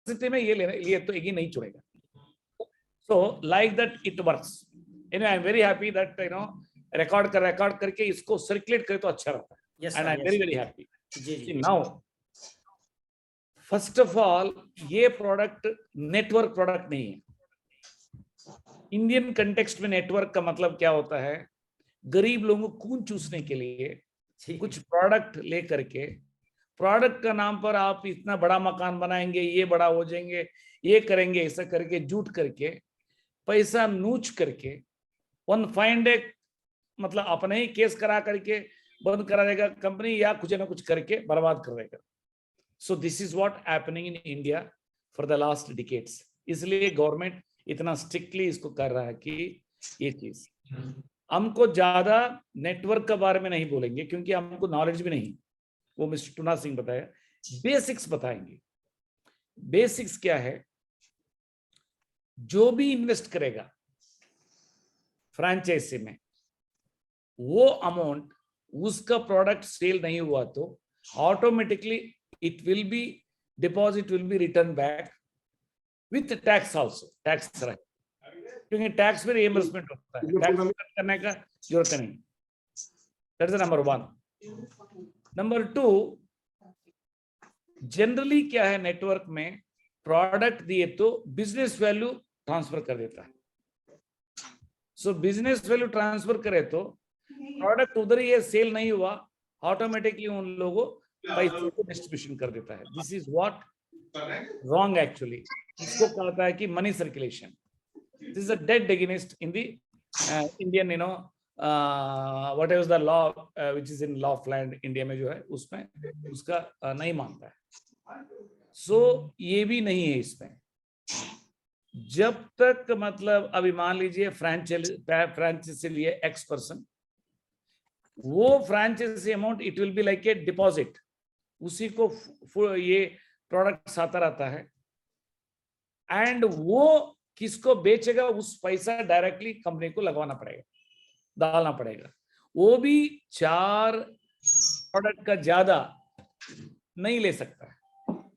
Necessity में ये लिए तो एक ही नहीं चुनेगा. So like that it works. Anyway, I'm very happy that record करके इसको circulate करे तो अच्छा रहता है. Yes, and sir, I'm yes. very happy. जी. Now, first of all, ये प्रोडक्ट नेटवर्क प्रोडक्ट नहीं है. इंडियन कंटेक्स्ट में नेटवर्क का मतलब क्या होता है? गरीब लोगों को खून चूसने के लिए कुछ प्रोडक्ट लेकर के, प्रोडक्ट का नाम पर आप इतना बड़ा मकान बनाएंगे, ये बड़ा हो जाएंगे, ये करेंगे, ऐसा करके झूठ करके पैसा नूच करके वन फाइंड ए मतलब अपने ही केस करा करके बंद करा देगा कंपनी या कुछ ना कुछ करके बर्बाद कर देगा. So this is what happening in India for the last decades. इसलिए गवर्नमेंट इतना स्ट्रिक्टली इसको कर रहा है कि ये चीज हमको ज्यादा नेटवर्क के बारे में नहीं बोलेंगे क्योंकि हमको नॉलेज भी नहीं. वो मिस्टर टूना सिंह बताया, बेसिक्स बताएंगे. बेसिक्स क्या है? जो भी इन्वेस्ट करेगा फ्रैंचाइजी में, वो अमाउंट उसका प्रोडक्ट सेल नहीं हुआ तो automatically it will B deposit will be return back with tax also. Tax रहे क्योंकि टैक्स में रिइंबर्समेंट होता है, टैक्स करने का जरूरत नहीं. That is number 1. Number 2, generally क्या है नेटवर्क में, प्रोडक्ट दिए तो बिजनेस वैल्यू ट्रांसफर कर देता है. सो बिजनेस वैल्यू ट्रांसफर करे तो प्रोडक्ट उधर ही सेल नहीं हुआ, ऑटोमेटिकली उन लोगों पैसे को डिस्ट्रीब्यूशन कर देता है. This is what wrong actually. इसको कहता है कि money circulation. This is a dead against in the Indian what is the law which is in law of land. India में जो है उसमें उसका नहीं मानता है. सो ये भी नहीं है इसमें. जब तक मतलब अभी मान लीजिए फ्रैंचाइजी लिए X पर्सन, वो franchisee amount it will be like a deposit. उसी को ये प्रोडक्ट आता रहता है एंड वो किसको बेचेगा उस पैसा डायरेक्टली कंपनी को लगवाना पड़ेगा, डालना पड़ेगा. वो भी 4 प्रोडक्ट का ज्यादा नहीं ले सकता है.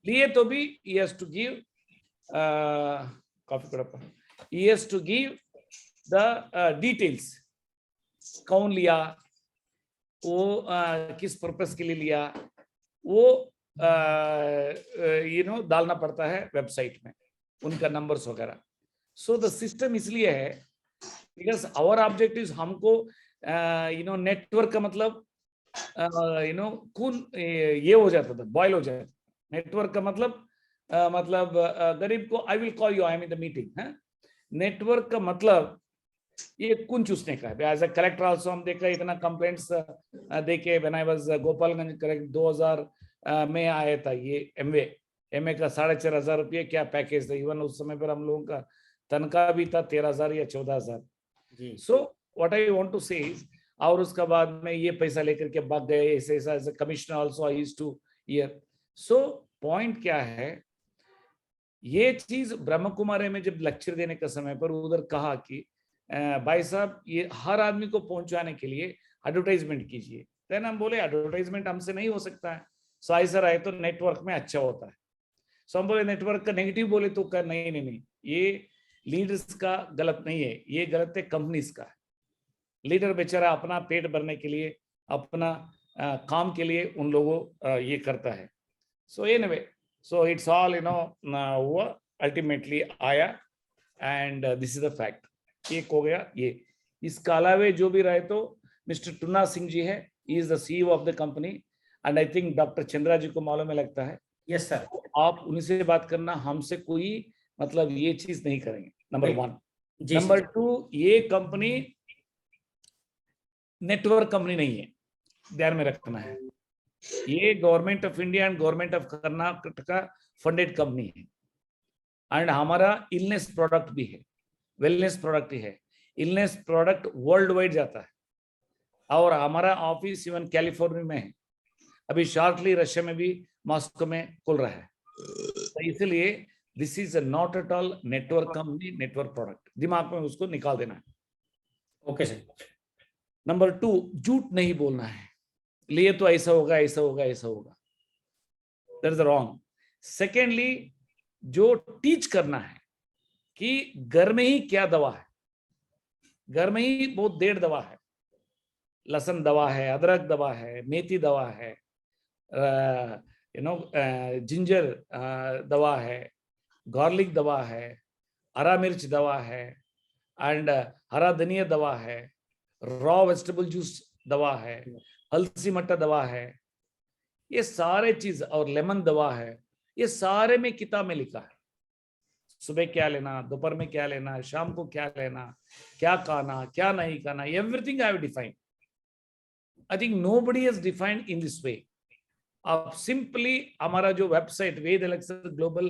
लिए तो भी he has to give coffee Kadapa, he has to give the details. कौन लिया, वो किस पर्पस के लिए लिया, वो डालना पड़ता है वेबसाइट में उनका नंबर्स वगैरह. सो द सिस्टम इसलिए है बिकॉज आवर ऑब्जेक्टिव हमको नेटवर्क का मतलब खून ये हो जाता था, बॉयल हो जाता. नेटवर्क का मतलब गरीब को I will call you, I am in the meeting. Network का मतलब ये खून चूसने का है. एज अ कलेक्टर आल्सो हम देखा इतना कंप्लेंट्स देके when I was Gopalganj collect 2000 में आया था ये एमए का 4,500 रुपये क्या पैकेज था. इवन उस समय पर हम लोगों का तनख्वाह भी था 13,000 या 14,000. So what I want to say is, और उसके बाद में ये पैसा लेकर के भाग गए ऐसे ऐसा commissioner also I used to hear. So point क्या है, ये चीज ब्रह्म कुमारी में जब लेक्चर देने का समय पर उधर कहा कि भाई साहब ये हर आदमी को पहुंचाने के लिए एडवर्टाइजमेंट कीजिए. देन हम बोले एडवर्टाइजमेंट हमसे नहीं हो सकता है. सो ऐसा रहे तो नेटवर्क में अच्छा होता है. सो हम बोले नेटवर्क का नेगेटिव बोले तो कर नहीं, ये लीडर्स का गलत नहीं है, ये गलत है कंपनीज का. लीडर बेचारा अपना पेट भरने के लिए, अपना काम के लिए उन लोगों ये करता है. So anyway, so it's all वो अल्टीमेटली आया and this is the fact. एक हो गया ये. इसका अलावे जो भी रहे तो मिस्टर टूना सिंह जी है, he is the CEO of the company and I think doctor Chandra ji को मालूम है लगता है. Yes sir. आप उनसे बात करना, हमसे कोई मतलब ये चीज नहीं करेंगे. नंबर 1. नंबर 2, ये कंपनी नेटवर्क कंपनी नहीं है, ध्यान में रखना है. ये government of India and government of Karnataka funded company है. एंड हमारा इलनेस प्रोडक्ट भी है, वेलनेस प्रोडक्ट ही है. इलनेस प्रोडक्ट वर्ल्ड वाइड जाता है और हमारा ऑफिस इवन कैलिफोर्निया में है. अभी शॉर्टली रशिया में भी मॉस्को में खुल रहा है. तो इसलिए this is not at all network company, network product. दिमाग में उसको निकाल देना है. Okay sir. नंबर 2, झूठ नहीं बोलना है. लिए तो ऐसा होगा, ऐसा होगा, ऐसा होगा. That is wrong. सेकेंडली, जो टीच करना है कि घर में ही क्या दवा है, घर में ही बहुत देर दवा है, लहसुन दवा है, अदरक दवा है, मेथी दवा है, जिंजर दवा है, गार्लिक दवा है, हरा मिर्च दवा है, एंड हरा धनिया दवा है, रॉ वेजिटेबल जूस दवा है, हल्सी मट्टा दवा है, ये सारे चीज, और लेमन दवा है, ये सारे में किताब में लिखा है। सुबह क्या लेना, दोपहर में क्या लेना, शाम को क्या लेना, क्या खाना, क्या नहीं खाना, everything I have defined. I think nobody has defined in this way. आप सिंपली हमारा जो वेबसाइट वेद एलेक्सर ग्लोबल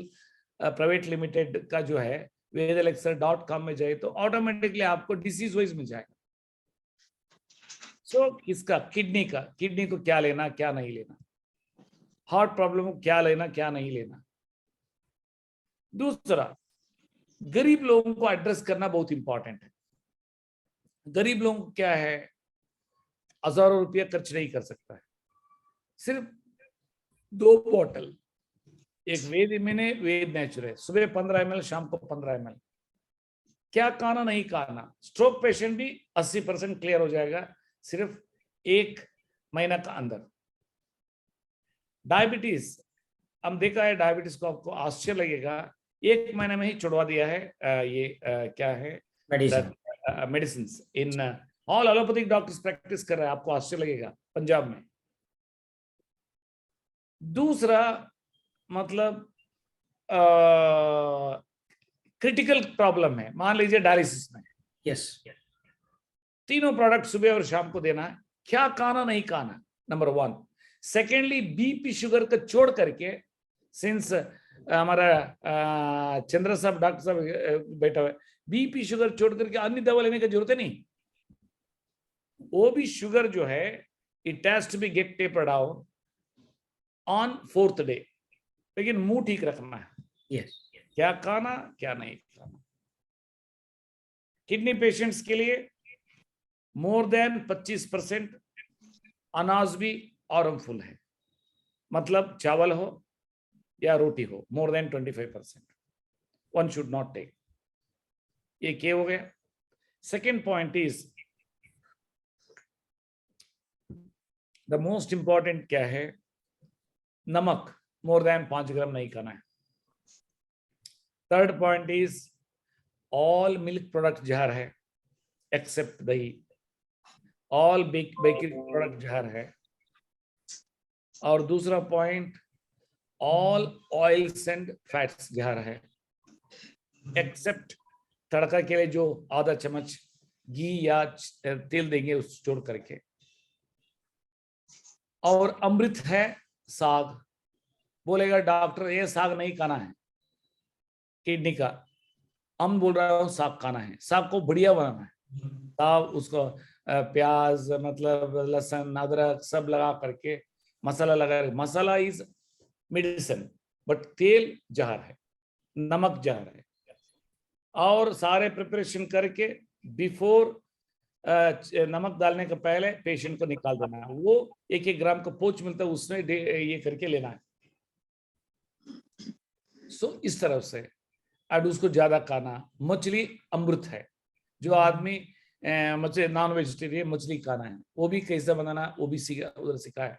प्राइवेट लिमिटेड का जो है vedelector.com में जाए तो ऑटोमेटिकली आपको डिसीज वाइज मिल जाएगा। सो इसका किडनी को क्या लेना, क्या नहीं लेना, हार्ट प्रॉब्लम को क्या लेना, क्या नहीं लेना। दूसरा, गरीब लोगों को एड्रेस करना बहुत इंपॉर्टेंट है। गरीब लोगों को क्या है, हजारों रुपया खर्च नहीं कर सकता है, सिर्फ 2 बॉटल, एक वेद इम्यूने, वेद नेचुरल है, सुबह 15 ml, शाम को 15 ml। क्या खाना नहीं खाना, स्ट्रोक पेशेंट भी 80% क्लियर हो जाएगा सिर्फ 1 महीना का अंदर। डायबिटीज, हम देखा है, डायबिटीज को आपको आश्चर्य लगेगा, 1 महीने में ही छुड़वा दिया है क्या है, medicine in all allopathic doctors practice कर रहे हैं, आपको आश्चर्य लगेगा पंजाब में। दूसरा मतलब क्रिटिकल प्रॉब्लम है, मान लीजिए डायलिसिस में, यस, तीनों प्रोडक्ट सुबह और शाम को देना है। क्या खाना नहीं खाना, नंबर 1। सेकेंडली, बीपी शुगर को छोड़ करके, सिंस हमारा चंद्र साहब डॉक्टर साहब बैठा हुआ है, बीपी शुगर छोड़ करके अन्य दवा लेने की जरूरत है नहीं। वो भी शुगर जो है, it has to be get tapered down on 4th day, लेकिन मुंह ठीक रखना है। यस, क्या खाना, क्या नहीं खाना। किडनी पेशेंट्स के लिए मोर देन 25% अनाज भी हार्मफुल है, मतलब चावल हो या रोटी हो, more than 25% one should not take. ये क्या हो गया। Second point is the most important क्या है, नमक मोर देन 5 ग्राम नहीं खाना है। Third point is all milk product जहर है एक्सेप्ट दही, ऑल बेकरी प्रोडक्ट जहर है। और दूसरा point, all oils and fats जहर है एक्सेप्ट तड़का के लिए जो आधा चम्मच घी या तेल देंगे उस छोड़ करके। और अमृत है साग। बोलेगा डॉक्टर ये साग नहीं खाना है किडनी का, हम बोल रहा हूँ साग खाना है। साग को बढ़िया बनाना है, साग उसको प्याज मतलब लहसुन अदरक सब लगा करके मसाला लगा, मसाला इज मेडिसिन बट तेल जहर है, नमक जहर है। और सारे प्रिपरेशन करके बिफोर नमक डालने के पहले पेशेंट को निकाल देना है। वो 1-1 ग्राम का पोच मिलता है, उसमें ये करके लेना है। सो इस तरफ से और उसको ज्यादा खाना। मछली अमृत है, जो आदमी मछली नॉन वेजिटेरियन मछली खाना है, वो भी कैसे बनाना वो भी उधर सीखा है।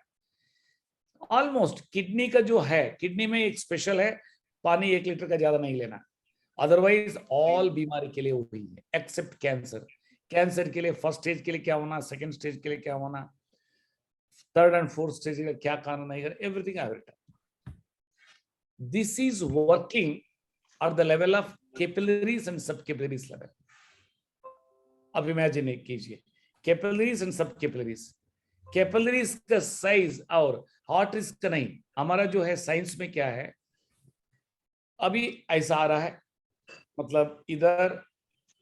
ऑलमोस्ट किडनी का जो है, किडनी में एक स्पेशल है, पानी 1 लीटर का ज्यादा नहीं लेना, अदरवाइज ऑल बीमारी के लिए वही है एक्सेप्ट कैंसर। कैंसर के लिए फर्स्ट स्टेज के लिए क्या होना, सेकंड स्टेज के लिए क्या होना, थर्ड एंड फोर्थ स्टेज का क्या खाना नहीं करना, everything I have written. This is working at the level of capillaries and subcapillaries level. अब इमेजिन कीजिए capillaries and subcapillaries, capillaries का साइज और आर्टरीज का नहीं। हमारा जो है साइंस में क्या है, अभी ऐसा आ रहा है, मतलब इधर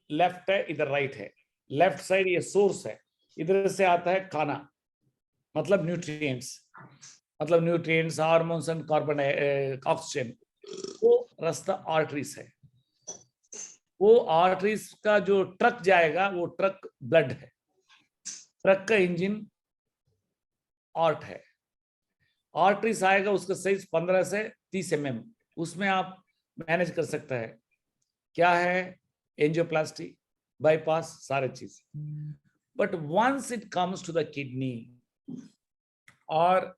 लेफ्ट है इधर राइट है, लेफ्ट साइड ये सोर्स है, इधर से आता है खाना मतलब nutrients, hormones and carbon oxygen, वो रास्ता आर्टरीज है। वो आर्टरीज का जो ट्रक जाएगा वो ट्रक ब्लड है, ट्रक का इंजन आर्ट है। आर्टरीज आएगा उसका साइज 15 से 30 mm, उसमें आप मैनेज कर सकता है। क्या है? एंजियोप्लास्टी, बाईपास, सारे चीज। But once it comes to the kidney और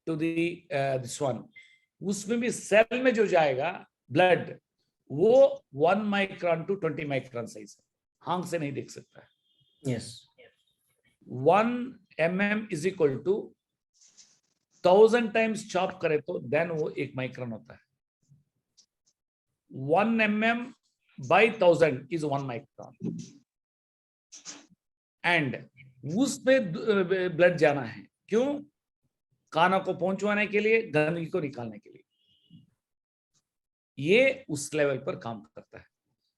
टू दिस वन, उसमें भी सेल में जो जाएगा ब्लड, वो 1 माइक्रोन टू 20 माइक्रोन साइज है, आंख से नहीं देख सकता है। Yes 1 mm is equal to 1000 times chop करे तो देन वो 1 माइक्रोन होता है। 1 mm by 1000 is 1 micron, and उस पे ब्लड जाना है। क्यों? कानों को पहुंचवाने के लिए, गंदगी को निकालने के लिए। ये उस लेवल पर काम करता है।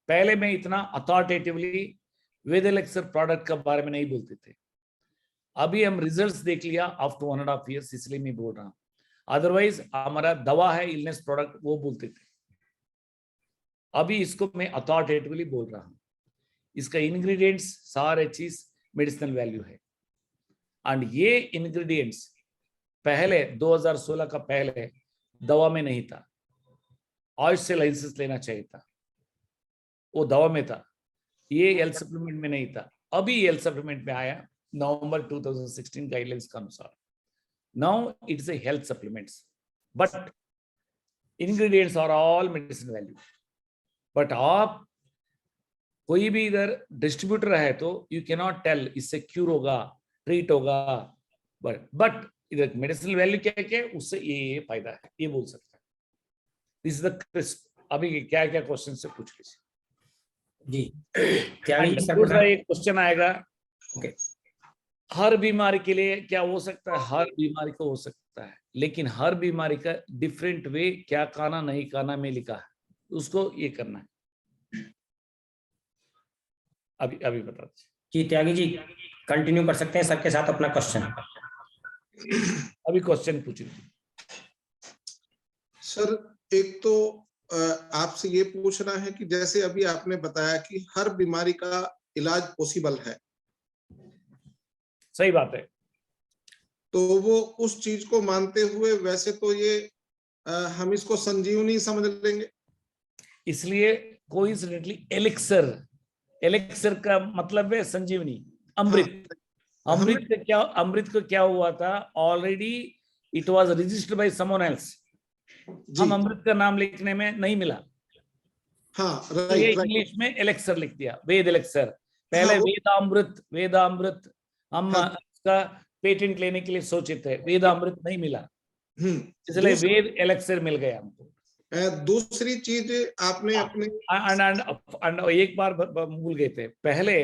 पहले मैं इतना अथॉरिटेटिवली वेद एलेक्सर प्रोडक्ट के बारे में नहीं बोलते थे। अभी हम रिजल्ट्स देख लिया आफ्टर 1.5 years, इसलिए मैं बोल रहा हूं। अदरवाइज हमारा दवा है इलनेस प्रोडक्ट, वो बोलते थे। अभी इसको मैं अथॉरिटेटिवली बोल रहा हूं। इसका इंग्रेडिएंट्स सारे चीज मेडिसिनल वैल्यू है। एंड ये इंग्रेडिएंट्स पहले 2016 का पहले दवा में नहीं था। आज से लाइसेंस लेना चाहिए था, वो दवा में था। ये हेल्थ सप्लीमेंट में नहीं था। अभी हेल्थ सप्लीमेंट में आया नवंबर 2016 गाइडलाइंस के अनुसार। Now it's a health supplements, but ingredients are all medicine value. But आप कोई भी इधर डिस्ट्रीब्यूटर है तो यू कैन नॉट टेल इससे क्यूर होगा, ट्रीट होगा, बट इधर मेडिसिनल वैल्यू क्या क्या है, उससे ये फायदा है, ये बोल सकता है। This is the crisp. अभी क्या क्या क्वेश्चन से पूछ लीजिए जी। त्यागी जी दूसरा एक क्वेश्चन आएगा, ओके, हर बीमारी के लिए क्या हो सकता है? हर बीमारी को हो सकता है, लेकिन हर बीमारी का डिफरेंट वे, क्या खाना नहीं खाना में लिखा है, उसको ये करना है। अभी बता दीजिए। जी त्यागी जी कंटिन्यू कर सकते हैं सबके साथ अपना क्वेश्चन। अभी क्वेश्चन पूछिए सर। एक तो आपसे ये पूछना है कि जैसे अभी आपने बताया कि हर बीमारी का इलाज पॉसिबल है, सही बात है। तो वो उस चीज को मानते हुए वैसे तो ये हम इसको संजीवनी समझ लेंगे। इसलिए कोइंसिडेंटली एलिक्सर, एलिक्सर का मतलब है संजीवनी, अमृत। अमृत को क्या हुआ था? Already it was registered by someone else. हम अमृत का नाम लिखने में नहीं मिला। हाँ, तो ये इंग्लिश में एलेक्सर लिख दिया, वेद एलेक्सर। पहले वेदामृत, वेदामृत हम इसका पेटेंट लेने के लिए सोचे थे, वेदामृत नहीं मिला, इसलिए वेद एलेक्सर मिल गया हमको। दूसरी चीज आपने अपने एक बार भूल गए थे, पहले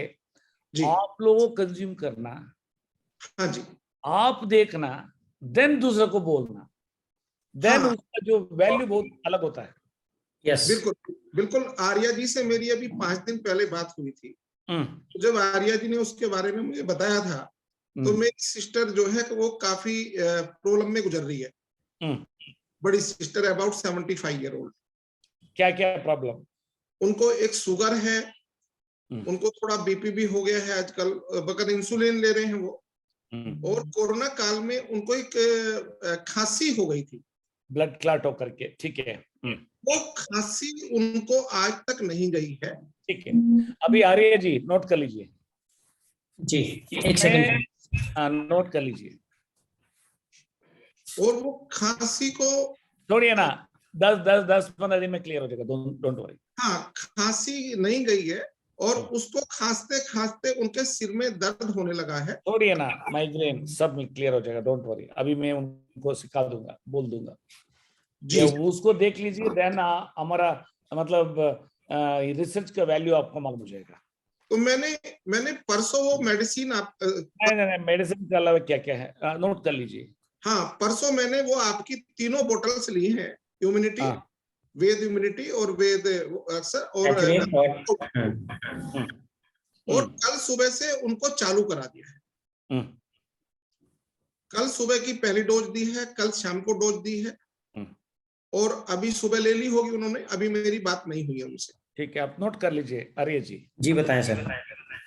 आप लोगों को कंज्यूम करना, हाँ जी, आप देखना, देन दूसरे को बोलना, देन उसका जो वैल्यू बहुत अलग होता है। यस बिल्कुल बिल्कुल। आर्या जी से मेरी अभी 5 दिन पहले बात हुई थी। तो जब आर्या जी ने उसके बारे में मुझे बताया था, तो मेरी सिस्टर जो है वो काफी प्रॉब्लम में गुजर रही है। बड़ी सिस्टर, अबाउट 75 ईयर ओल्ड। क्या क्या प्रॉब्लम? उनको एक शुगर है, उनको थोड़ा बीपी भी हो गया है आजकल, बगैर इंसुलिन ले रहे हैं वो। और कोरोना काल में उनको एक खांसी हो गई थी, ब्लड क्लॉट होकर के। ठीक है, वो खांसी उनको आज तक नहीं गई है। ठीक है, अभी आर्य जी नोट कर लीजिए जी, एक सेकंड नोट कर लीजिए। और वो खांसी को छोड़िए ना, 10-15 दिन में क्लियर हो जाएगा, डोंट वरी। हाँ, खांसी नहीं गई है और उसको खांसते खांसते उनके सिर में दर्द होने लगा है। छोड़िए ना, माइग्रेन सब क्लियर हो जाएगा, डोंट वरी। अभी मैं उनको सिखा दूंगा, बोल दूंगा जी, उसको देख लीजिए, देन हमारा मतलब रिसर्च का वैल्यू आपको मालूम हो जाएगा। तो मैंने परसों वो मेडिसिन नहीं, मेडिसिन के अलावा क्या क्या है नोट कर लीजिए। हाँ, परसों मैंने वो आपकी तीनों बोतल्स ली हैं, इम्यूनिटी, वेद इम्यूनिटी और वेद और कल सुबह से उनको चालू करा दिया है। कल सुबह की पहली डोज दी है, कल शाम को डोज दी है, और अभी सुबह ले ली होगी उन्होंने। अभी मेरी बात नहीं हुई है उनसे। ठीक है, आप नोट कर लीजिए आर्य जी। जी बताएं सर।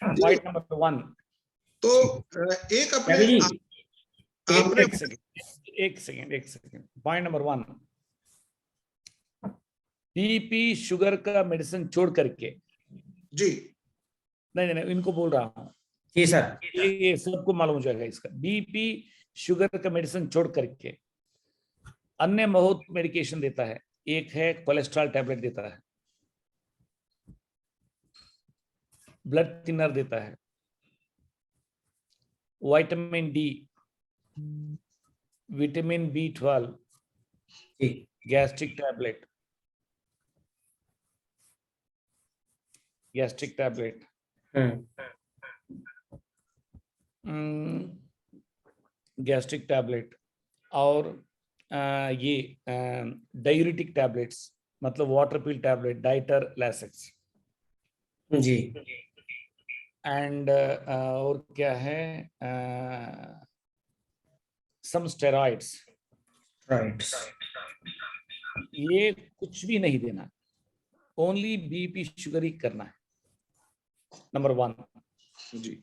पॉइंट नंबर 1, तो एक अपने एक second, point number 1, BP sugar का मेडिसिन छोड़ करके, जी नहीं नहीं इनको बोल रहा हूँ, जी सर, ये सबको मालूम हो जाएगा इसका। बीपी शुगर का मेडिसिन छोड़ करके अन्य बहुत मेडिकेशन देता है। एक है कोलेस्ट्रॉल टैबलेट देता है, ब्लड थिनर देता है, विटामिन डी, विटामिन B12, जी gastric tablet, gastric tablet, gastric tablet, और ये डायूरिटिक टैबलेट्स, मतलब water pill tablet, Dytor Lasix, जी एंड और क्या है, सम स्टेरॉइड्स। राइट, ये कुछ भी नहीं देना, ओनली बीपी शुगर ही करना है, नंबर 1 जी।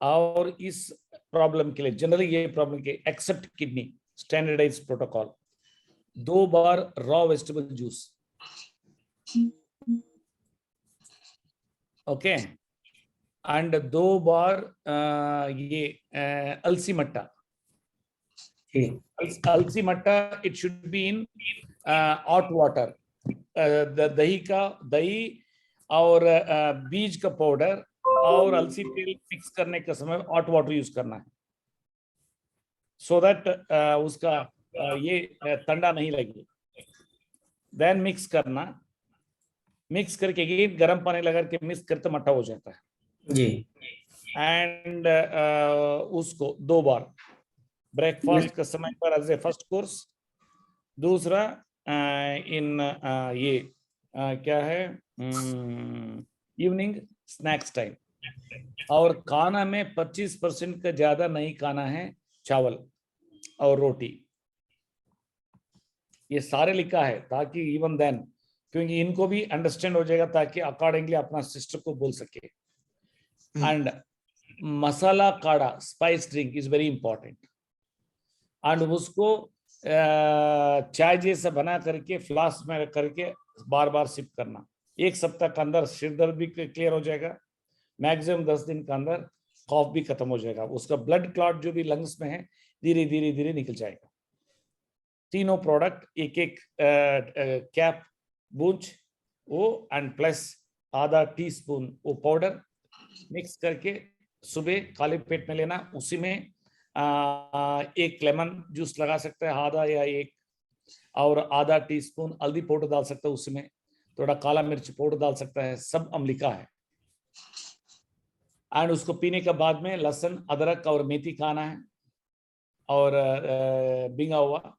और इस प्रॉब्लम के लिए जनरली ये प्रॉब्लम के एक्सेप्ट किडनी स्टैंडर्डाइज प्रोटोकॉल, 2 बार raw vegetable juice, okay, and 2 बार ये अलसी मट्टा। अलसी मट्टा it should be in hot water, दही और बीज का पाउडर और अलसी तेल मिक्स करने के समय हॉट वाटर यूज करना है, सो दैट उसका ये ठंडा नहीं लगे। देन मिक्स करना, मिक्स करके अगेन गर्म पानी लगा के मिक्स करते मट्टा हो जाता है जी। एंड उसको 2 बार ब्रेकफास्ट के समय पर एज ए फर्स्ट कोर्स, दूसरा इन ये क्या है इवनिंग स्नैक्स टाइम, और खाना में 25% का ज्यादा नहीं खाना है, चावल और रोटी। ये सारे लिखा है ताकि इवन देन, क्योंकि इनको भी अंडरस्टैंड हो जाएगा ताकि अकॉर्डिंगली अपना सिस्टर को बोल सके। एंड मसाला काढ़ा spice drink is very important, and उसको चाय जैसा बना करके फ्लास्क में रख करके बार बार सिप करना। 1 सप्ताह के अंदर सिर दर्द भी क्लियर हो जाएगा, मैक्सिमम 10 दिन के अंदर कॉफ भी खत्म हो जाएगा, उसका ब्लड क्लॉट जो भी लंग्स में है धीरे धीरे धीरे निकल जाएगा। तीनों प्रोडक्ट एक कैप बूंच वो एंड प्लस आधा टीस्पून वो पाउडर मिक्स करके सुबह खाली पेट में लेना। उसी में 1 लेमन जूस लगा सकते हैं, आधा या 1, और आधा टीस्पून हल्दी पाउडर डाल सकते हैं, उसमें थोड़ा काला मिर्च पाउडर डाल सकता है, सब अम्लिका है। एंड उसको पीने के बाद में लहसुन अदरक और मेथी खाना है, और भिंगा हुआ,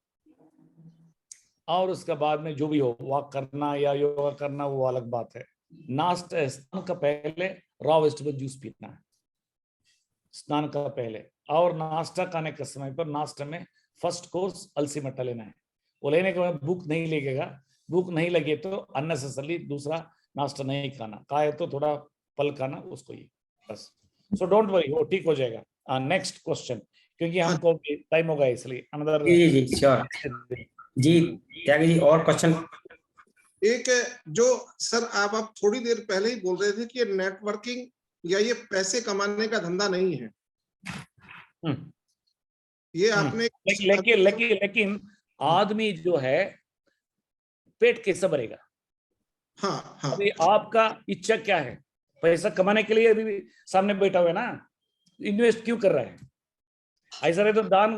और उसके बाद में जो भी हो वॉक करना या योगा करना वो अलग बात है। नाश्ता स्नान का पहले रॉ वेजिटेबल जूस पीना है स्नान का पहले, और नाश्ता खाने के समय पर नाश्ते में फर्स्ट कोर्स अलसी मट्टा लेना है। वो लेने के बाद भूख नहीं लगेगा, भूख नहीं लगे तो अननेसेसरली दूसरा नाश्ता नहीं खाना, खाए तो थोड़ा फल खाना उसको, ये बस। सो डोंट वरी, वो ठीक हो जाएगा। नेक्स्ट क्वेश्चन, क्योंकि हमको टाइम हो गया इसलिए अनदर। जी श्योर जी, त्यागी जी और क्वेश्चन। एक जो सर आप थोड़ी देर पहले ही बोल रहे थे कि ये नेटवर्किंग या ये पैसे कमाने का धंधा नहीं है, ये आपने लेकिन आदमी जो है पेट कैसे भरेगा? हाँ हाँ, अभी आपका इच्छा क्या है? पैसा कमाने के लिए अभी भी सामने बैठा हुआ है ना, इन्वेस्ट क्यों कर रहा है? ऐसा रहे तो दान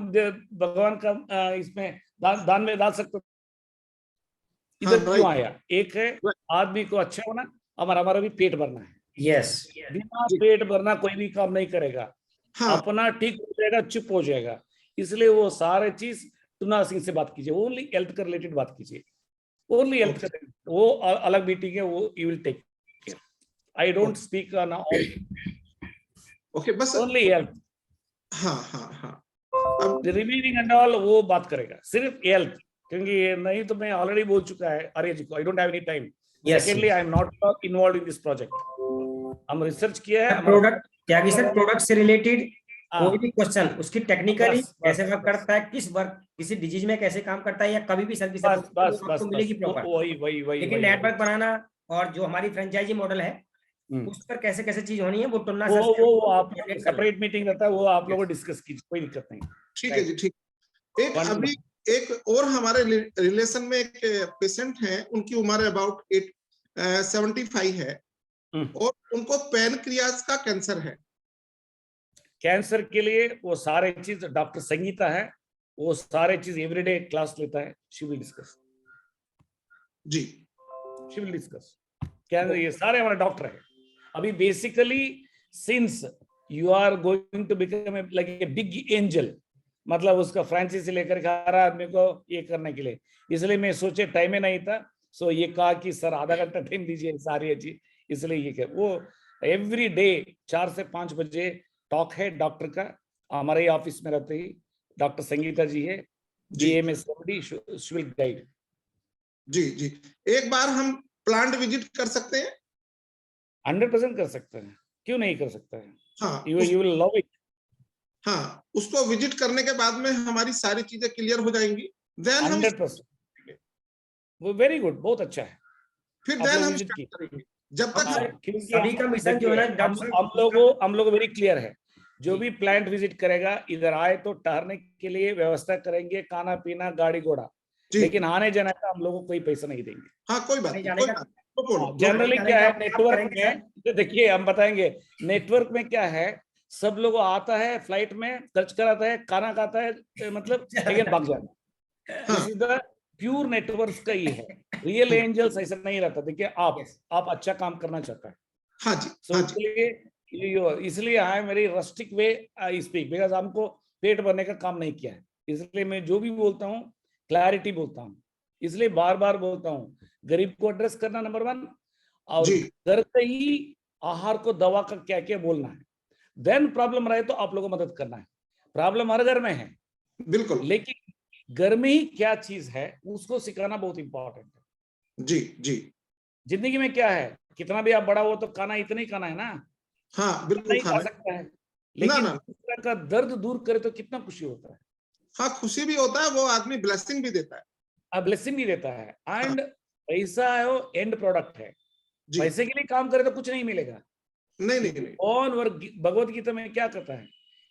भगवान का इसमें दान में डाल सकते। इधर क्यों आया? एक है आदमी को अच्छा होना, हमारा भी पेट भरना है। यस, बिना पेट भरना कोई भी काम नहीं करेगा। हाँ, अपना ठीक हो जाएगा, चुप हो जाएगा। इसलिए वो सारे चीज टुना सिंह से बात कीजिए, ओनली हेल्थ का रिलेटेड बात कीजिए, ओनली हेल्थ का। वो अलग मीटिंग है, वो you will take care. I don't speak on all, okay, बस ओनली हेल्थ। हाँ हाँ हाँ, रिमेनिंग एंड ऑल वो बात करेगा, सिर्फ हेल्थ। क्योंकि नहीं तो मैं ऑलरेडी बोल चुका है आर्य जी को, I don't have any time. Secondly I am not involve in this project. हम रिसर्च किया है प्रोडक्ट त्यागी सर, प्रोडक्ट से रिलेटेड कोई भी क्वेश्चन उसकी टेक्निकली बस, कैसे बस, वर्क बस। करता है, किस वर्क किसी डिजीज में कैसे काम करता है, या कभी भी सर्विस बस बस आपको बस मिलेगी बस प्रॉपर। वही वही वही लेकिन वही नेटवर्क बनाना और जो हमारी फ्रेंचाइजी मॉडल है उस पर कैसे कैसे चीज होनी है, वो टुन्ना सर से वो आप coordinate कर लेंगे। सेपरेट मीटिंग रहता है, वो आप लोगों डिस्कस कीजिए, कोई दिक्कत नहीं। ठीक है जी, ठीक। एक अभी वंडरफुल। एक और हमारे रिलेशन में एक पेशेंट है, उनकी उम्र अबाउट 75 है और उनको पैनक्रियाज का कैंसर है। कैंसर के लिए वो सारे चीज डॉक्टर संगीता है, वो सारे चीज एवरीडे क्लास लेता है, शी विल डिस्कस जी, शी विल डिस्कस। कैंसर ये सारे हमारे डॉक्टर है। अभी basically since you are going to become like a big angel, मतलब उसका फ्रांचाइजी लेकर के आ रहा आदमी को ये करने के लिए, इसलिए मैं सोचे टाइम ही नहीं था, सो ये कहा कि सर आधा घंटा टाइम दीजिए सारी जी, इसलिए ये क्या वो एवरी डे 4 से 5 बजे टॉक है डॉक्टर का, हमारे ही ऑफिस में रहते ही डॉक्टर संगीता जी है, BMS विल गाइड। जी जी, एक बार हम प्लांट विजिट कर सकते हैं? 100% कर सकते हैं, क्यों नहीं कर सकते हैं? हाँ, यू विल लव इट। हाँ, उसको विजिट करने के बाद में हमारी सारी चीजें क्लियर हो जाएंगी, देन हम 100%। वो वेरी गुड, बहुत अच्छा है। फिर आप देन लोग हम विजिट स्टार्ट की। करेंगे। जब तक हाँ, क्योंकि सभी का मिशन जो है ना डॉक्टर साहब, हम लोग वेरी क्लियर है, जो भी प्लांट विजिट करेगा इधर आए तो ठहरने के लिए व्यवस्था करेंगे, खाना पीना गाड़ी घोड़ा, लेकिन आने जाने का हम लोगों को कोई पैसा नहीं देंगे। हाँ, कोई बात नहीं, कोई बात नहीं। जनरली क्या है नेटवर्क करेंगे में, देखिए हम बताएंगे, नेटवर्क में क्या है, सब लोग आता है फ्लाइट में खर्च कराता है, खाना खाता है, मतलब लेकिन भाग जाता। This is the pure network का ही है, रियल एंजल्स ऐसा नहीं रहता। देखिए आप अच्छा काम करना चाहता है, हाँ जी, सो इसलिए आई am very rustic way I speak, because हमको पेट भरने का काम नहीं किया है, इसलिए मैं जो भी बोलता हूँ क्लैरिटी बोलता हूँ, इसलिए बार बार बोलता हूँ गरीब को एड्रेस करना नंबर 1, और घर का ही आहार को दवा का क्या क्या बोलना है, देन प्रॉब्लम रहे तो आप लोगों को मदद करना है। प्रॉब्लम हर घर में है, बिल्कुल, लेकिन घर में ही क्या चीज है उसको सिखाना बहुत इंपॉर्टेंट है। जी जी, जिंदगी में क्या है, कितना भी आप बड़ा हो तो खाना इतना ही खाना है ना, हाँ बिल्कुल, नहीं खा सकता है, लेकिन दूसरे का दर्द दूर करे तो कितना खुशी होता है। हाँ, खुशी भी होता है, वो आदमी ब्लेसिंग भी देता है, ब्लेसिंग भी देता है। एंड पैसा है वो एंड प्रोडक्ट है, पैसे के लिए काम करे तो कुछ नहीं मिलेगा। नहीं नहीं नहीं, ऑन वर्क, भगवत गीता में क्या कहता है,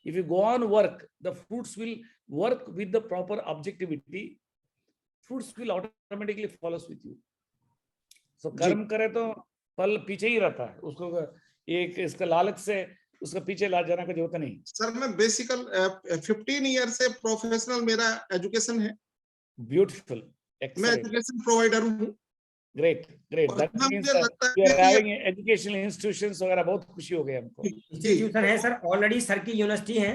if you go on work the fruits will work with the proper objectivity, fruits will automatically follows with you. So कर्म करे तो फल पीछे ही रहता है, उसको एक इसका लालच से उसका पीछे ला जाने का जरूरत नहीं। सर मैं बेसिकल 15 ईयर से प्रोफेशनल मेरा एजुकेशन है। ब्यूटीफुल, मैं एजुकेशन प्रोवाइडर हूँ। Great great, that means you are having educational institutions वगैरह, बहुत खुशी हो गई हमको। इंस्टीट्यूशन है सर, ऑलरेडी सर की यूनिवर्सिटी है।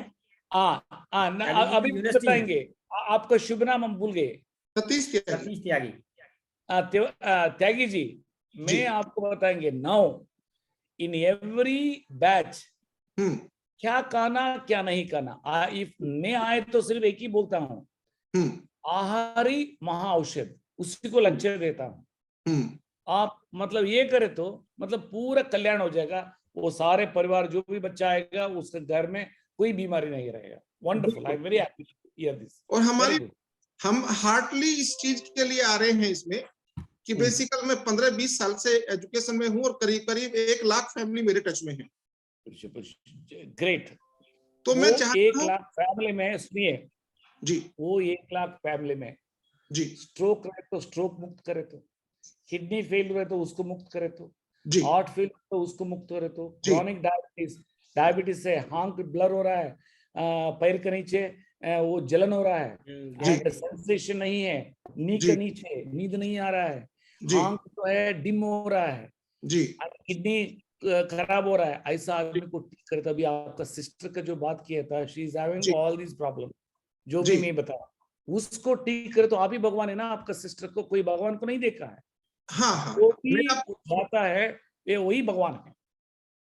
अभी बताएंगे, आपका शुभ नाम हम भूल गए। सतीश त्यागी। त्यागी जी, मैं आपको बताएंगे नाउ इन एवरी बैच क्या खाना क्या नहीं खाना। इफ मैं आए तो सिर्फ एक ही बोलता हूँ, आहारी महाऔषध, उसी को लक्ष्य देता हूँ। आप मतलब ये करे तो मतलब पूरा कल्याण हो जाएगा, वो सारे परिवार जो भी बच्चा आएगा उसके घर में कोई बीमारी नहीं रहेगा। Wonderful, I am very happy to hear this. और हम हार्डली इस चीज के लिए आ रहे हैं इसमें कि बेसिकल मैं 15-20 साल से एजुकेशन में हूँ और करीब करीब 1 लाख फैमिली मेरे टच में है। ग्रेट। तो मैं चाहता हूं 1 लाख फैमिली में, सुनिए जी, वो 1 लाख फैमिली में जी, स्ट्रोक रहे तो स्ट्रोक मुक्त करे, तो किडनी फेल हुए तो उसको मुक्त करे, तो जी, हार्ट फेल तो उसको मुक्त करे, तो क्रॉनिक डायबिटीज से हाथ ब्लर हो रहा है, पैर के नीचे वो जलन हो रहा है, सेंसेशन नहीं है, नी के नीचे नींद नहीं आ रहा है, आंख तो है डिम हो रहा है, किडनी खराब हो रहा है, ऐसा आदमी को ठीक करे। तभी आपका सिस्टर का जो बात किया था, she is having all this problem, जो भी मैं बता, उसको ठीक करे तो आप ही भगवान है ना। आपका सिस्टर को कोई भगवान को नहीं देखा है, जो भी जाता है ये वही भगवान है।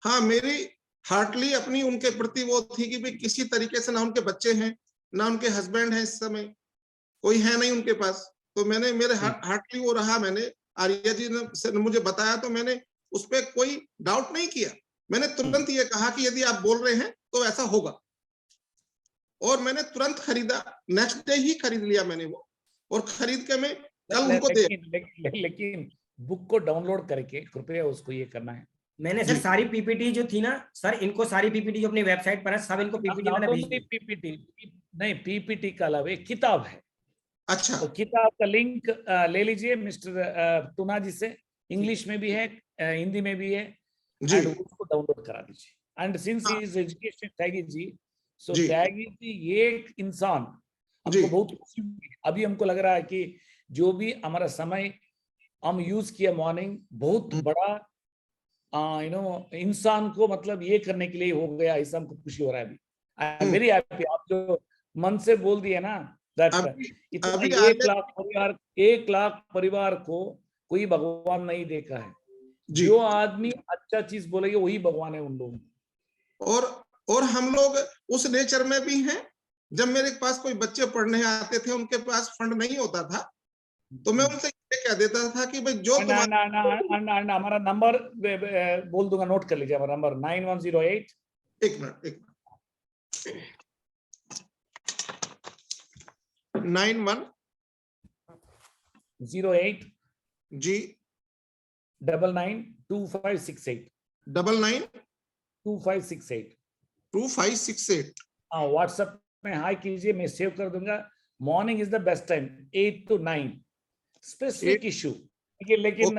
हाँ, मेरी हार्टली अपनी उनके प्रति वो थी कि भाई किसी तरीके से ना उनके बच्चे हैं ना उनके हस्बैंड हैं, इस समय कोई है नहीं उनके पास, तो मैंने मेरे हार्टली वो रहा। मैंने आर्या जी ने मुझे बताया तो मैंने उस पर कोई डाउट नहीं किया, मैंने तुरंत ये कहा कि यदि आप बोल रहे हैं तो ऐसा होगा। और मैंने तुरंत खरीदा, नेक्स्ट डे ही खरीद लिया मैंने वो, और खरीद के मैं कल उनको दे। लेकिन बुक को डाउनलोड करके कृपया उसको ये करना है। मैंने सर सारी पीपीटी जो थी ना सर, इनको सारी पीपीटी जो अपनी वेबसाइट पर है सब इनको पीपीटी मैंने भेज दी। पीपीटी नहीं, पीपीटी का अलावा एक किताब है। अच्छा, तो किताब का लिंक ले लीजिए मिस्टर टूना जी से, इंग्लिश में भी है, हिंदी में भी है, एंड उसको डाउनलोड करा दीजिए। And since he is education Tyagi ji, so Tyagi ji ये एक इंसान हमको बहुत खुशी हुई। अभी हमको लग रहा है कि जो भी हमारा समय हम यूज किया मॉर्निंग, बहुत बड़ा इंसान को मतलब ये करने के लिए हो गया, ऐसा हमको खुशी हो रहा है। अभी आई एम वेरी हैप्पी। आप जो मन से बोल दिए ना दैट इतना 1 लाख परिवार को कोई भगवान नहीं देखा है। जो आदमी अच्छा चीज बोलेगा वही भगवान है उन लोगों को। और हम लोग उस नेचर में भी हैं। जब मेरे पास कोई बच्चे पढ़ने आते थे, उनके पास फंड नहीं होता था, तो मैं उनसे ये कह देता था कि भाई जो हमारा नंबर बोल दूंगा, नोट कर लीजिए हमारा नंबर 9108। एक मिनट 9108 जी 992568 2568। हाँ, व्हाट्सएप में हाई कीजिए, मैं सेव कर दूंगा। Morning is the best time, 8 to 9। Specific issue लेकिन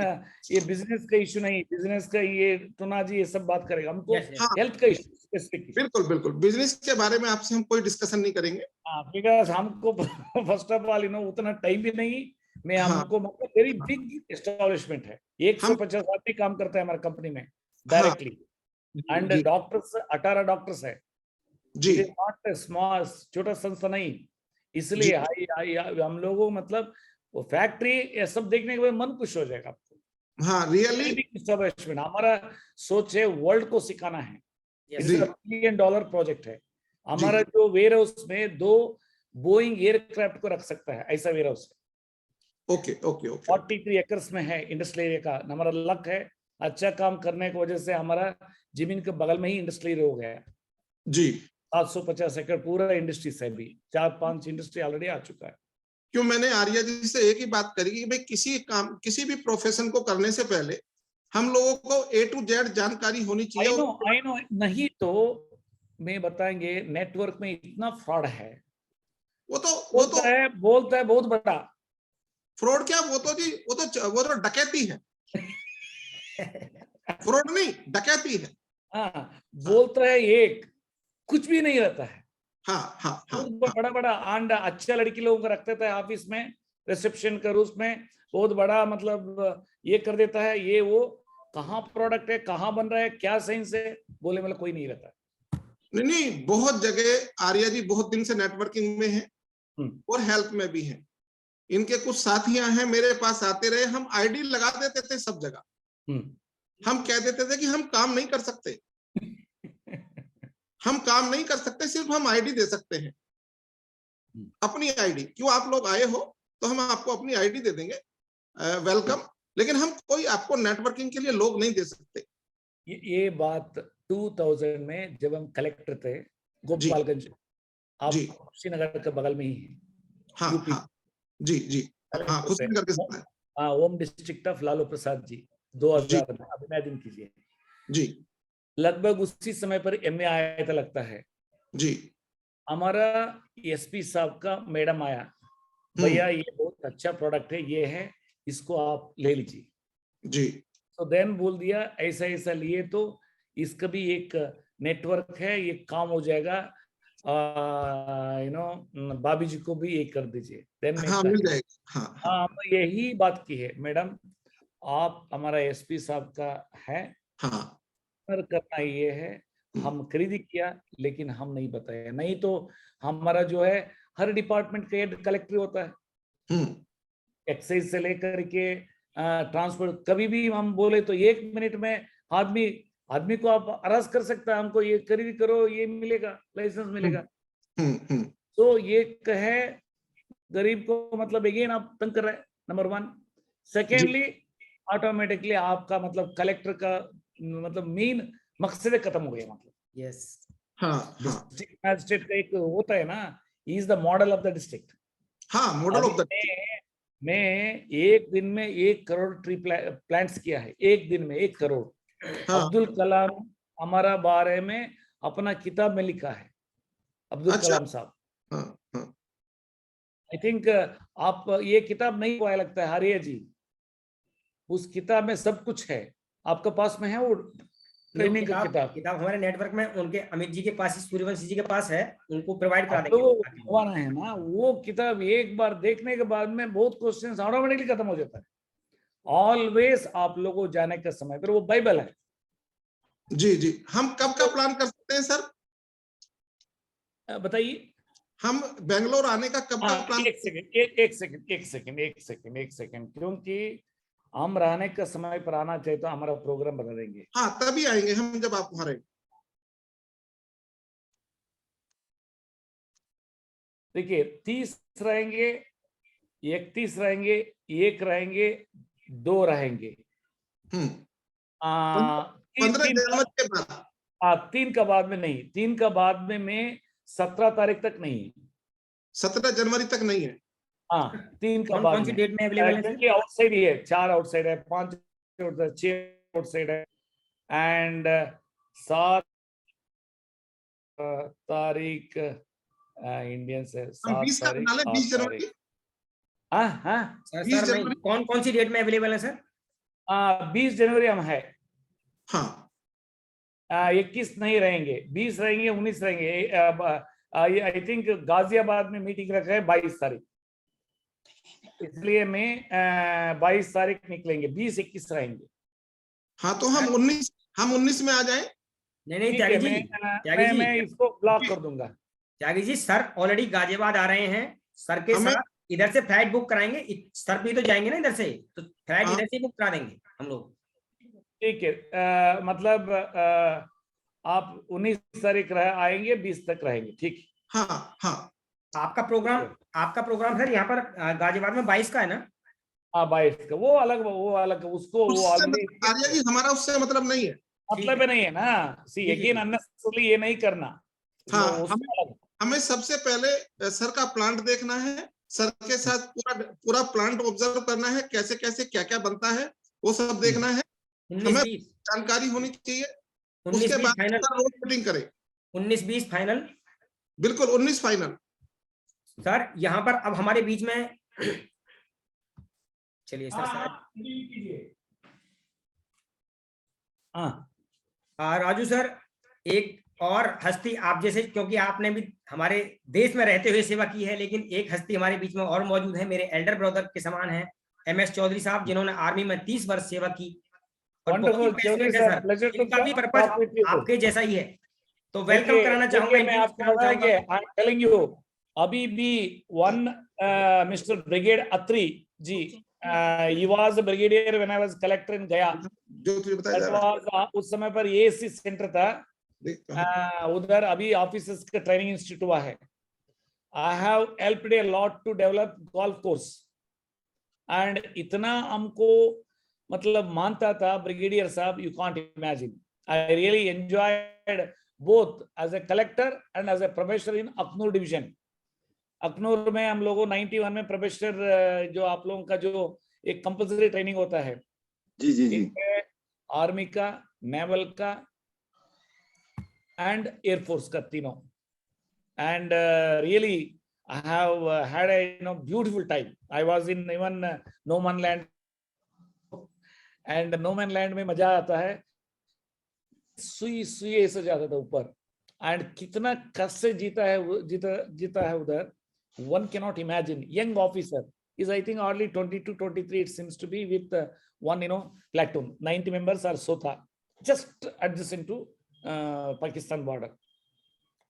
ये बिजनेस का इशू नहीं, बिजनेस का ये टूना जी ये सब बात करेगा, हमको हेल्थ का इशू स्पेसिफिक। बिल्कुल बिजनेस के बारे में आपसे हम कोई डिस्कशन नहीं करेंगे। बिकॉज हमको फर्स्ट ऑफ ऑल उतना टाइम भी नहीं। मैं हमको मतलब वेरी बिग एस्टेब्लिशमेंट है, 150 आदमी काम करता है हमारी कंपनी में डायरेक्टली, एंड डॉक्टर्स 18 डॉक्टर्स है जी। इट इज नॉट स्मॉल, छोटा संस्था नहीं। इसलिए हम लोगों मतलब वो फैक्ट्री ये सब देखने के बाद मन खुश हो जाएगा आपको। हाँ, रियली एस्टेब्लिशमेंट हमारा सोच है वर्ल्ड को सिखाना है। $1 billion प्रोजेक्ट है हमारा। जो वेयर हाउस में 2 बोइंग एयरक्राफ्ट को रख सकता है, ऐसा वेयर हाउस है। ओके 43 एकर्स में है इंडस्ट्रियल एरिया का। हमारा लक है, अच्छा काम करने की वजह से हमारा जमीन के बगल में ही इंडस्ट्रियल हो गया जी। 750 एकड़ पूरा इंडस्ट्री से भी 4-5 इंडस्ट्री ऑलरेडी आ चुका है। क्यों मैंने आर्या जी से एक ही बात करी कि भाई किसी भी प्रोफेशन को करने से पहले हम लोगों को A to Z जानकारी होनी चाहिए। आई नो नहीं तो मैं बताएंगे नेटवर्क में इतना फ्रॉड है। वो तो बोलता है बहुत बड़ा फ्रॉड। क्या वो तो डकैती है। फ्रॉड नहीं, डकैती है। हाँ, बोलता है एक, कुछ भी नहीं रहता है। हाँ। बड़ा अंडा अच्छा लड़की लोगों को रखते थे ऑफिस में, रिसेप्शन का रूस में बहुत बड़ा मतलब ये कर देता है। ये वो कहाँ प्रोडक्ट है, कहाँ बन रहा है, क्या साइंस है, बोले मतलब कोई नहीं रहता। नहीं, बहुत जगह आर्या जी बहुत दिन से नेटवर्किंग में है और हेल्थ में भी है। इनके कुछ साथियां हैं, मेरे पास आते रहे, हम आईडी लगा देते थे सब जगह। हम कह देते थे कि हम काम नहीं कर सकते। हम काम नहीं कर सकते, सिर्फ हम आईडी दे सकते हैं, अपनी आईडी। क्यों आप लोग आए हो तो हम आपको अपनी आईडी दे देंगे, वेलकम, लेकिन हम कोई आपको नेटवर्किंग के लिए लोग नहीं दे सकते। ये बात 2000 में जब हम कलेक्टर थे गोपालगंज, आप कुशीनगर के बगल में ही है। हाँ जी हाँ, कुशीनगर के साथ। Home district of Lalu Prasad ji 2000 में, अब इमेजिन कीजिए जी। लगभग उसी समय पर एमए आया था लगता है जी। हमारा एसपी साहब का मैडम आया, भैया ये बहुत अच्छा प्रोडक्ट है, ये है, इसको आप ले लीजिए जी। तो देन बोल दिया ऐसा लिए तो इसका भी एक नेटवर्क है, ये काम हो जाएगा, भाभी जी को भी ये कर दीजिए। देन मिल जाएगा। हाँ, तो यही बात की है मैडम, आप हमारा एसपी साहब का है, करना ये है। हम खरीदी किया लेकिन हम नहीं बताया, नहीं तो हमारा जो है हर डिपार्टमेंट का हेड कलेक्टर होता है, एक्साइज से लेकर के ट्रांसपोर्ट। कभी भी हम बोले तो 1 मिनट में आदमी को आप अरेस्ट कर सकता है, हमको ये खरीदी करो, ये मिलेगा, लाइसेंस मिलेगा। तो ये है गरीब को मतलब अगेन आप तंग कर रहे हैं, नंबर 1। सेकेंडली ऑटोमेटिकली आपका मतलब कलेक्टर का मतलब मेन मकसद खत्म हो गया। मतलब यस हाँ, डिस्ट्रिक्ट मैजिस्ट्रेट का एक होता है ना, ही is the model of the district. हाँ, मॉडल ऑफ द। मैं एक दिन में 1 करोड़ ट्री प्लांट्स किया है, एक दिन में 1 करोड़। हाँ, अब्दुल कलाम हमारा बारे में अपना किताब में लिखा है, अब्दुल अच्छा, कलाम साहब। हाँ, हाँ, आई थिंक आप ये किताब नहीं पढ़ा लगता है हारिया जी, उस किताब में सब कुछ है। आपके पास में है वो ट्रेनिंग का किताब? किताब हमारे नेटवर्क में उनके अमित जी के पास, सूर्यवंशी जी के पास है, उनको प्रोवाइड करा आप देंगे। लोग भगवान है ना, वो किताब एक बार देखने के बाद में बहुत क्वेश्चन ऑटोमेटिकली खत्म हो जाता है। ऑलवेज आप लोगों को जाने के समय पर वो बाइबल है। जी जी, हम कब का प्लान कर सकते हैं सर? बताइए। हम बेंगलोर आने का कब का प्लान? एक सेकंड, क्योंकि हम रहने का समय पर आना चाहिए तो हमारा प्रोग्राम बता देंगे। हाँ, तभी आएंगे हम जब आप वहां रहेंगे। देखिए 30 रहेंगे, 31 रहेंगे, 1 रहेंगे, 2 रहेंगे। 15 जनवरी के बाद। 3 का बाद में नहीं, 3 का बाद में मैं 17 तारीख तक नहीं। 17 जनवरी तक नहीं है। हाँ, 3 का बाद कौन सी डेट में अवेलेबल है? क्योंकि आउटसाइड ही है, 4 आउटसाइड है, 5 6 आउटसाइड है, एंड 7 तारीख इंडियन से 7 20 का तारीख बना ले, 20 8 जनवरी। तारीख। हाँ हाँ, सर कौन सी डेट में अवेलेबल है सर? 20 जनवरी हम है। हाँ, 21 नहीं रहेंगे, 20 रहेंगे, 19 रहेंगे। आई थिंक गाजियाबाद में मीटिंग रखा है 22 तारीख, इसलिए मैं 22 तारीख निकलेंगे, 20-21 रहेंगे। हाँ, तो हम 19 में आ जाएं। नहीं त्यागी जी, मैं इसको ब्लॉक कर दूंगा। त्यागी जी, सर ऑलरेडी गाजियाबाद आ रहे हैं, सर के साथ इधर से फ्लाइट बुक कराएंगे, सर भी तो जाएंगे ना इधर से, तो फ्लाइट इधर से बुक करा देंगे हम लोग। ठीक है, मतलब आप 19 तारीख आएंगे, 20 तक रहेंगे, ठीक? हाँ हाँ, आपका प्रोग्राम सर यहाँ पर गाजियाबाद में 22 का है ना? हाँ 22 का, वो अलग उसको वो ऑलरेडी। आर्या जी, हमारा उससे मतलब नहीं है। मतलब नहीं है ना, सी अगेन अननेसेसरी ये नहीं करना। हाँ, हमें सबसे पहले सर का प्लांट देखना है, सर के साथ पूरा प्लांट ऑब्जर्व करना है, कैसे कैसे क्या क्या बनता है वो सब देखना है, हमें जानकारी होनी चाहिए। उसके बाद रोड मीटिंग करें। 19-20 फाइनल। बिल्कुल 19 फाइनल। सर यहाँ पर अब हमारे बीच में चलिए सर, राजू सर, एक और हस्ती आप जैसे, क्योंकि आपने भी हमारे देश में रहते हुए सेवा की है, लेकिन एक हस्ती हमारे बीच में और मौजूद है, मेरे एल्डर ब्रदर के समान है, MS चौधरी साहब, जिन्होंने आर्मी में 30 वर्ष सेवा की। इनका भी पर्पस आपके जैसा ही है, तो वेलकम कराना चाहूंगा। मैं आपको बताऊंगा, अभी भी mister brigade Atri ji, he was a brigadier when I was collector in Gaya. जो तुझे बताया जा रहा है, उस समय पर ASC सेंटर था, उधर अभी ऑफिसर्स का ट्रेनिंग इंस्टीट्यूट हुआ है। I have helped a lot to develop golf course, and इतना हमको मतलब मानता था ब्रिगेडियर साहब, you can't imagine. I really enjoyed both as a collector and as a professor in Akhnoor division. Akhnoor में हम लोगों 91 में प्रोफेसर, जो आप लोगों का जो एक कंपल्सरी ट्रेनिंग होता है, जी जी जी, आर्मी का, नेवल का एंड एयरफोर्स का, तीनों। And really I have had a beautiful time. I was in even no man land, and no man land में मजा आता है, सुई ऐसे जाता था ऊपर, एंड कितना कष्ट से जीता है उधर, one cannot imagine. Young officer is I think only 22-23 it seems to be, with one platoon, 90 members are Sotha, just adjacent to Pakistan border.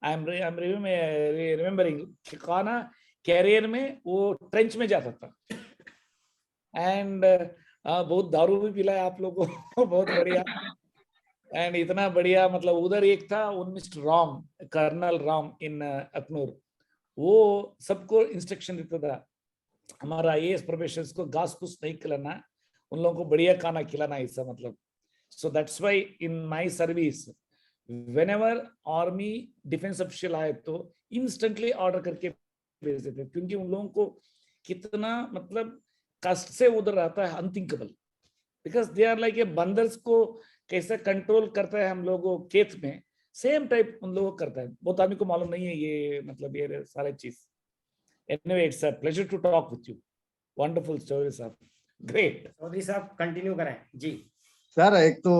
I'm remembering Shikana career में वो ट्रेंच में जाता था, एंड बहुत दारू भी पिलाया आप लोगों को, बहुत बढ़िया। एंड इतना बढ़िया, मतलब उधर एक था मिस्टर राम, कर्नल राम इन अखनूर, वो सबको इंस्ट्रक्शन देता था, हमारा AS प्रोफेशनल्स को घास फूस नहीं खिलाना, उन लोगों को बढ़िया खाना खिलाना, ऐसा मतलब। So that's why in my service whenever army defence official आए तो इंस्टेंटली ऑर्डर करके भेज देते, क्योंकि उन लोगों को कितना मतलब कष्ट से उधर रहता है, unthinkable, because they are like a बंदर्स को कैसे कंट्रोल करता है हम लोगों खेत में, सेम टाइप उन लोगों को करता है। बहुत आदमी को मालूम नहीं है ये, मतलब ये सारे चीज। Anyway, it's a pleasure to talk with you. Wonderful story साहब, ग्रेट। चौधरी साहब कंटिन्यू करें जी। सर एक तो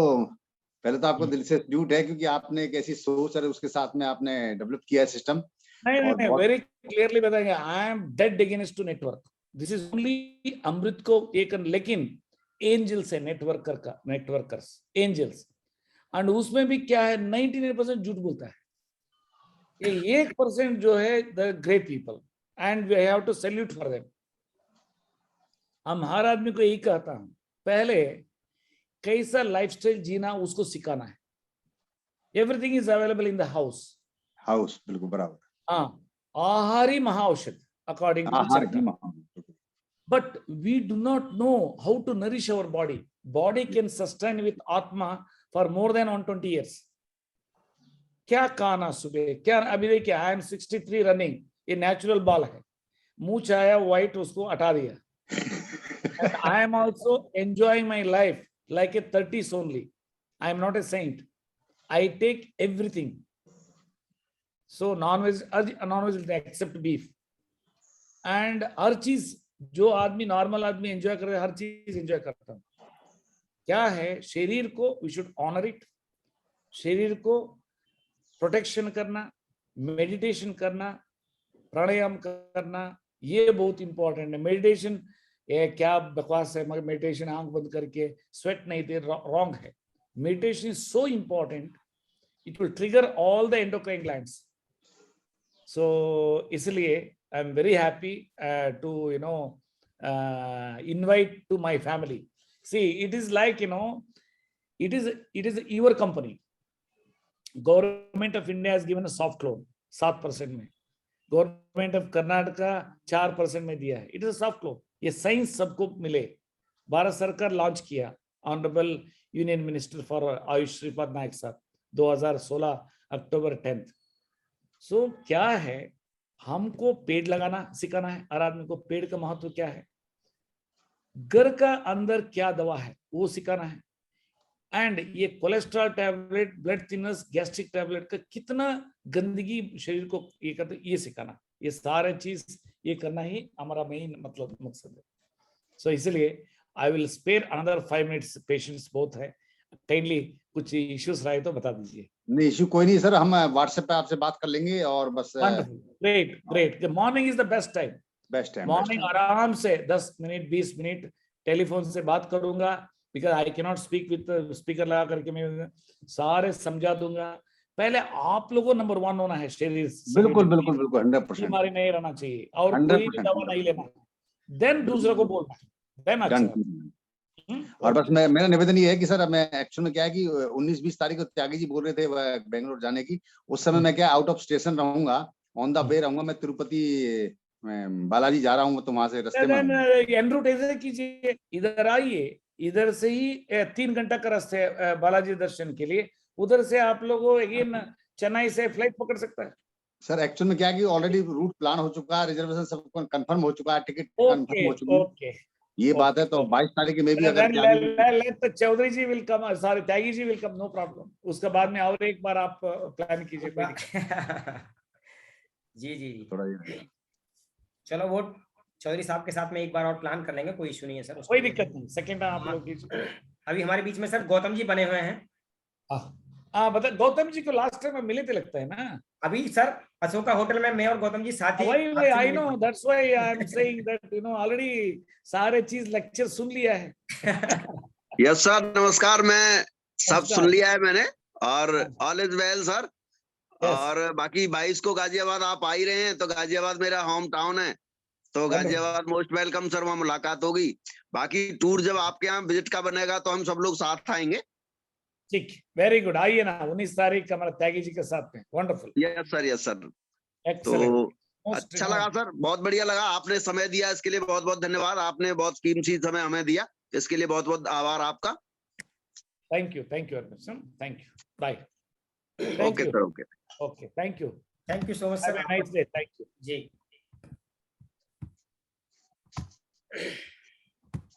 पहले तो आपको दिल से सल्यूट है, क्योंकि आपने एक ऐसी सोच है, उसके साथ में आपने डेवलप किया है सिस्टम। नहीं, वेरी क्लियरली बताएंगे, I am dead against to network. This is only अमृत को एक, लेकिन एंजल्स है नेटवर्कर का, नेटवर्कर्स एंजल्स, एंड उसमें भी क्या है 99% झूठ बोलता है, ये 1% जो है the great people, and we have to salute for them. हम हर आदमी को यही कहता हूं, पहले कैसा लाइफस्टाइल जीना उसको सिखाना है। Everything is available in the house, बिल्कुल बराबर। हाँ, आहारी महाऔषध according to, but we do not know how to nourish our body. Body can sustain with atma for more than 120 years. क्या खाना सुबह, क्या अभी देखिए, आई एम 63 रनिंग, ये नेचुरल बाल है, मुंह आया व्हाइट, उसको हटा दिया। I am also enjoying my life like a 30s only. I am not a saint, I take everything. So non-veg except beef, and हर चीज जो आदमी नॉर्मल आदमी एंजॉय कर रहे, हर चीज एंजॉय करता हूँ। क्या है, शरीर को वी शुड ऑनर इट, शरीर को प्रोटेक्शन करना, मेडिटेशन करना, प्राणायाम करना, ये बहुत इंपॉर्टेंट है। मेडिटेशन ये क्या बकवास है, मेडिटेशन आंख बंद करके स्वेट नहीं दे, रॉन्ग है। Meditation is so important, it will trigger all the endocrine glands. So इसलिए I am very happy to invite to my family. See, it is like it is your company. Government of India has given a soft loan 7% में, Government of Karnataka 4% में दिया है। It is a soft loan. ये science सबको मिले, भारत सरकार launch किया, honourable union minister for AYUSH Shripad Naik साहब 2016 अक्टूबर 10th। सो क्या है, हमको पेड़ लगाना सिखाना है, हर आदमी को पेड़ का महत्व क्या है, घर का अंदर क्या दवा है वो सिखाना है, एंड ये cholesterol tablet, blood thinners, gastric tablet का कितना गंदगी शरीर को ये करते, ये सिखाना, ये सारे चीज ये करना ही हमारा मेन मतलब मकसद है। सो इसलिए I will spare another 5 minutes, patience बहुत है, काइंडली कुछ इश्यूज रहे तो बता दीजिए। नहीं, इश्यू कोई नहीं सर, हम व्हाट्सएप पे आपसे बात कर लेंगे, और बस great. Morning is the best time, morning आराम से 10 मिनट 20 मिनट टेलीफोन से बात करूंगा, because I can not speak with speaker लगा करके, मैं सारे समझा दूंगा। पहले आप लोगों नंबर 1 होना है, शरीर बिल्कुल 100% बीमारी नहीं रहना चाहिए, और कोई भी दवा नहीं लेना, देन दूसरे को बोलना, देन अच्छा। और बस मेरा निवेदन ये है कि सर, मैं एक्चुअल में क्या है कि 19-20 तारीख को त्यागी जी बोल रहे थे बेंगलोर जाने की, उस समय मैं क्या आउट ऑफ स्टेशन रहूंगा, ऑन द वे रहूंगा, मैं तिरुपति बालाजी जा रहा हूँ, तो वहां से रास्ते में एन रूट ऐसे कीजिए, इधर आइए, इधर से ही 3 घंटा का रास्ता है बालाजी दर्शन के लिए, उधर से आप लोगों अगेन चेन्नई से फ्लाइट पकड़ सकता है। सर एक्चुअल में क्या है कि ऑलरेडी रूट प्लान हो चुका है, रिजर्वेशन सब कंफर्म हो चुका है, टिकट कंफर्म हो चुकी है, ये बात है। तो 22 तारीख में भी अगर Chaudhary ji will come, sorry Tyagi ji will come, no problem, उसके बाद में और एक बार आप प्लान कीजिए। जी थोड़ा चलो, वो चौधरी साहब के साथ में एक बार और प्लान कर लेंगे, कोई इशू नहीं है सर, कोई दिक्कत नहीं। सेकंड टाइम आप लोग कीजिए। अभी हमारे बीच में सर गौतम जी बने हुए हैं। बता, गौतम जी को लास्ट टाइम मिले थे लगता है ना? अभी सर अशोका होटल में मैं और गौतम जी साथ ही। वही I know, that's why I am saying that already सारे चीज लेक्चर सुन लिया है। यस सर, नमस्कार, मैं सब सुन लिया है मैंने, और ऑल इज वेल सर। और बाकी 22 को गाजियाबाद आप आ ही रहे हैं, तो गाजियाबाद मेरा होम टाउन है, तो गाजियाबाद मोस्ट वेलकम सर, वहाँ मुलाकात होगी। बाकी टूर जब आपके यहाँ विजिट का बनेगा तो हम सब लोग साथ आएंगे। ठीक, वेरी गुड, आइए ना 19 तारीख हमारा त्यागी जी के साथ में। Wonderful, yes sir. तो अच्छा लगा सर, बहुत बढ़िया लगा, आपने समय दिया इसके लिए बहुत बहुत धन्यवाद, आपने बहुत कीमती समय हमें दिया, इसके लिए बहुत बहुत आभार आपका। Thank you very much, thank you, bye. Thank okay you. Sir, okay. Okay, thank you. Thank you so much Have sir. a nice day. Thank you. Ji.